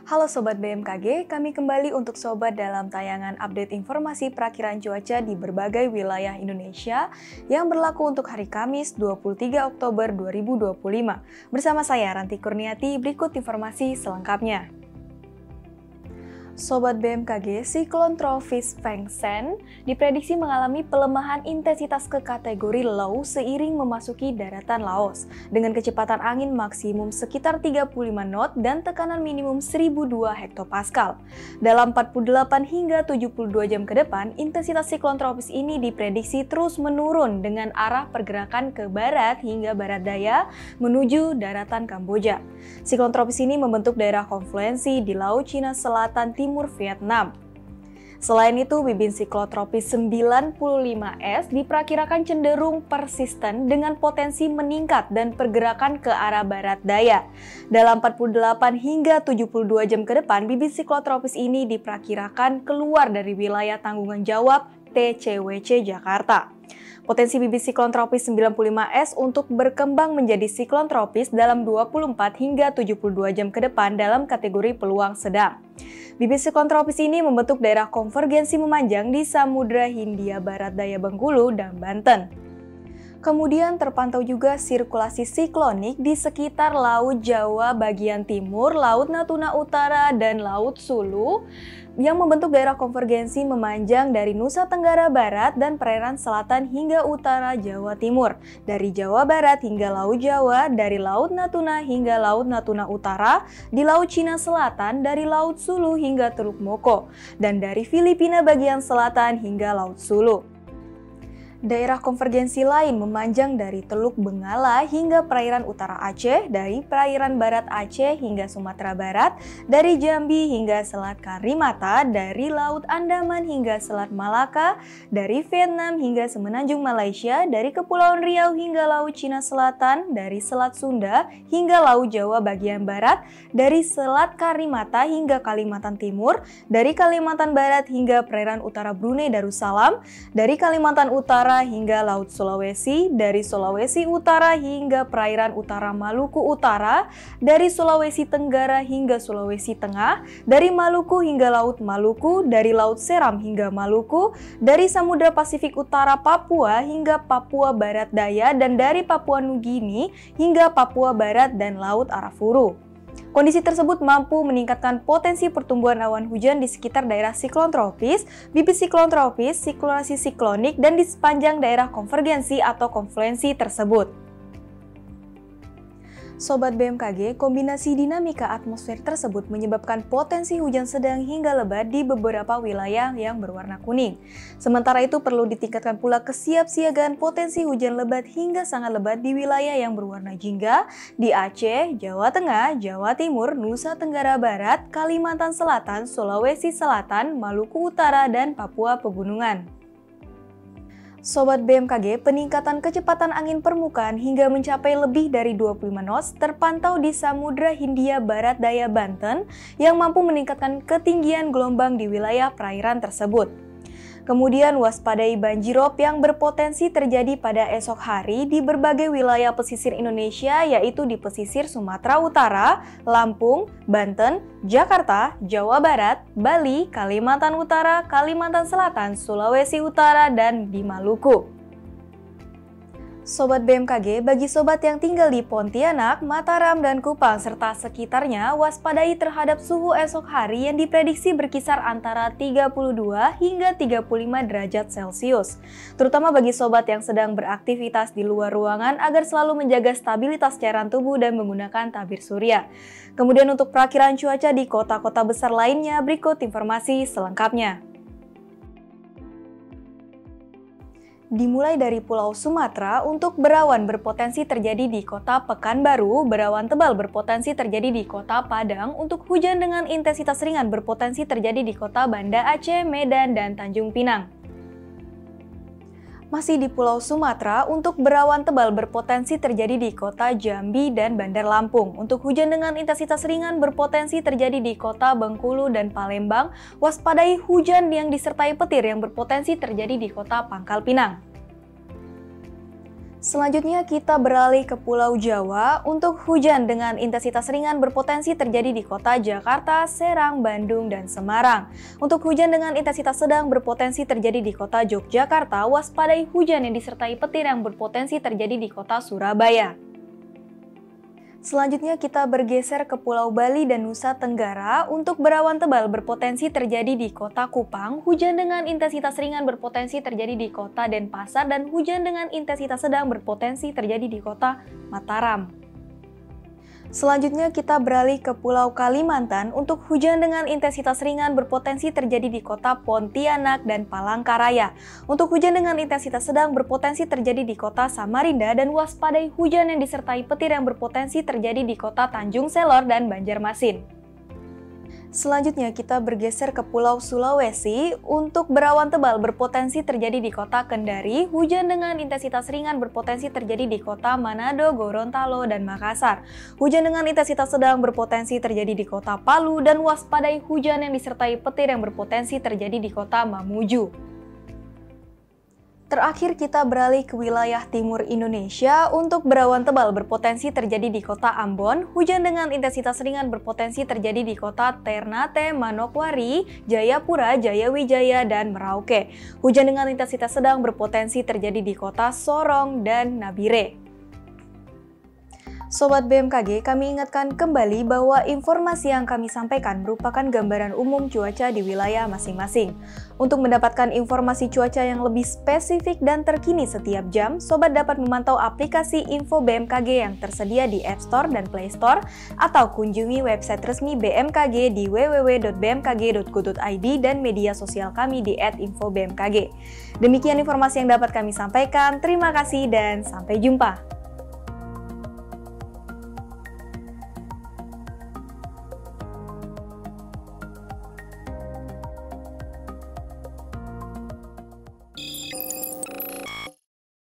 Halo Sobat BMKG, kami kembali untuk Sobat dalam tayangan update informasi perakiraan cuaca di berbagai wilayah Indonesia yang berlaku untuk hari Kamis 23 Oktober 2025. Bersama saya Ranti Kurniati, berikut informasi selengkapnya. Sobat BMKG, siklon tropis Fengshen diprediksi mengalami pelemahan intensitas ke kategori low seiring memasuki daratan Laos dengan kecepatan angin maksimum sekitar 35 knot dan tekanan minimum 1002 hektopascal. Dalam 48 hingga 72 jam ke depan, intensitas siklon tropis ini diprediksi terus menurun dengan arah pergerakan ke barat hingga barat daya menuju daratan Kamboja. Siklon tropis ini membentuk daerah konfluensi di Laut Cina Selatan Timur Vietnam. Selain itu, bibit siklon tropis 95S diperkirakan cenderung persisten dengan potensi meningkat dan pergerakan ke arah barat daya. Dalam 48 hingga 72 jam ke depan, bibit siklon tropis ini diperkirakan keluar dari wilayah tanggungan jawab TCWC Jakarta. Potensi bibit siklon tropis 95S untuk berkembang menjadi siklon tropis dalam 24 hingga 72 jam ke depan dalam kategori peluang sedang. Bibit siklon tropis ini membentuk daerah konvergensi memanjang di Samudra Hindia Barat Daya Bengkulu dan Banten. Kemudian terpantau juga sirkulasi siklonik di sekitar Laut Jawa bagian timur, Laut Natuna Utara, dan Laut Sulu yang membentuk daerah konvergensi memanjang dari Nusa Tenggara Barat dan perairan selatan hingga utara Jawa Timur, dari Jawa Barat hingga Laut Jawa, dari Laut Natuna hingga Laut Natuna Utara, di Laut Cina Selatan, dari Laut Sulu hingga Teluk Moko, dan dari Filipina bagian selatan hingga Laut Sulu. Daerah konvergensi lain memanjang dari Teluk Bengala hingga perairan utara Aceh, dari perairan barat Aceh hingga Sumatera Barat, dari Jambi hingga Selat Karimata, dari Laut Andaman hingga Selat Malaka, dari Vietnam hingga Semenanjung Malaysia, dari Kepulauan Riau hingga Laut Cina Selatan, dari Selat Sunda hingga Laut Jawa bagian barat, dari Selat Karimata hingga Kalimantan Timur, dari Kalimantan Barat hingga perairan utara Brunei Darussalam, dari Kalimantan Utara hingga Laut Sulawesi, dari Sulawesi Utara hingga perairan utara Maluku Utara, dari Sulawesi Tenggara hingga Sulawesi Tengah, dari Maluku hingga Laut Maluku, dari Laut Seram hingga Maluku, dari Samudra Pasifik Utara Papua hingga Papua Barat Daya, dan dari Papua Nugini hingga Papua Barat dan Laut Arafuru. Kondisi tersebut mampu meningkatkan potensi pertumbuhan awan hujan di sekitar daerah siklon tropis, bibit siklon tropis, sirkulasi siklonik, dan di sepanjang daerah konvergensi atau konfluensi tersebut. Sobat BMKG, kombinasi dinamika atmosfer tersebut menyebabkan potensi hujan sedang hingga lebat di beberapa wilayah yang berwarna kuning. Sementara itu perlu ditingkatkan pula kesiapsiagaan potensi hujan lebat hingga sangat lebat di wilayah yang berwarna jingga di Aceh, Jawa Tengah, Jawa Timur, Nusa Tenggara Barat, Kalimantan Selatan, Sulawesi Selatan, Maluku Utara, dan Papua Pegunungan. Sobat BMKG, peningkatan kecepatan angin permukaan hingga mencapai lebih dari 25 knots terpantau di Samudra Hindia Barat Daya Banten yang mampu meningkatkan ketinggian gelombang di wilayah perairan tersebut. Kemudian waspadai banjirop yang berpotensi terjadi pada esok hari di berbagai wilayah pesisir Indonesia, yaitu di pesisir Sumatera Utara, Lampung, Banten, Jakarta, Jawa Barat, Bali, Kalimantan Utara, Kalimantan Selatan, Sulawesi Utara, dan di Maluku. Sobat BMKG, bagi sobat yang tinggal di Pontianak, Mataram, dan Kupang serta sekitarnya, waspadai terhadap suhu esok hari yang diprediksi berkisar antara 32 hingga 35 derajat Celcius. Terutama bagi sobat yang sedang beraktivitas di luar ruangan agar selalu menjaga stabilitas cairan tubuh dan menggunakan tabir surya. Kemudian untuk perakiraan cuaca di kota-kota besar lainnya, berikut informasi selengkapnya. Dimulai dari Pulau Sumatera, untuk berawan berpotensi terjadi di kota Pekanbaru, berawan tebal berpotensi terjadi di kota Padang, untuk hujan dengan intensitas ringan berpotensi terjadi di kota Banda Aceh, Medan, dan Tanjung Pinang. Masih di Pulau Sumatera, untuk berawan tebal berpotensi terjadi di kota Jambi dan Bandar Lampung. Untuk hujan dengan intensitas ringan berpotensi terjadi di kota Bengkulu dan Palembang. Waspadai hujan yang disertai petir yang berpotensi terjadi di kota Pangkal Pinang. Selanjutnya kita beralih ke Pulau Jawa untuk hujan dengan intensitas ringan berpotensi terjadi di kota Jakarta, Serang, Bandung, dan Semarang. Untuk hujan dengan intensitas sedang berpotensi terjadi di kota Yogyakarta, waspadai hujan yang disertai petir yang berpotensi terjadi di kota Surabaya. Selanjutnya kita bergeser ke Pulau Bali dan Nusa Tenggara untuk berawan tebal berpotensi terjadi di kota Kupang, hujan dengan intensitas ringan berpotensi terjadi di kota Denpasar, dan hujan dengan intensitas sedang berpotensi terjadi di kota Mataram. Selanjutnya kita beralih ke Pulau Kalimantan untuk hujan dengan intensitas ringan berpotensi terjadi di kota Pontianak dan Palangkaraya. Untuk hujan dengan intensitas sedang berpotensi terjadi di kota Samarinda dan waspadai hujan yang disertai petir yang berpotensi terjadi di kota Tanjung Selor dan Banjarmasin. Selanjutnya kita bergeser ke Pulau Sulawesi untuk berawan tebal berpotensi terjadi di kota Kendari, hujan dengan intensitas ringan berpotensi terjadi di kota Manado, Gorontalo, dan Makassar. Hujan dengan intensitas sedang berpotensi terjadi di kota Palu dan waspadai hujan yang disertai petir yang berpotensi terjadi di kota Mamuju. Terakhir kita beralih ke wilayah timur Indonesia untuk berawan tebal berpotensi terjadi di kota Ambon, hujan dengan intensitas ringan berpotensi terjadi di kota Ternate, Manokwari, Jayapura, Jayawijaya, dan Merauke. Hujan dengan intensitas sedang berpotensi terjadi di kota Sorong dan Nabire. Sobat BMKG, kami ingatkan kembali bahwa informasi yang kami sampaikan merupakan gambaran umum cuaca di wilayah masing-masing. Untuk mendapatkan informasi cuaca yang lebih spesifik dan terkini setiap jam, Sobat dapat memantau aplikasi Info BMKG yang tersedia di App Store dan Play Store, atau kunjungi website resmi BMKG di www.bmkg.go.id dan media sosial kami di @infobmkg. Demikian informasi yang dapat kami sampaikan, terima kasih dan sampai jumpa.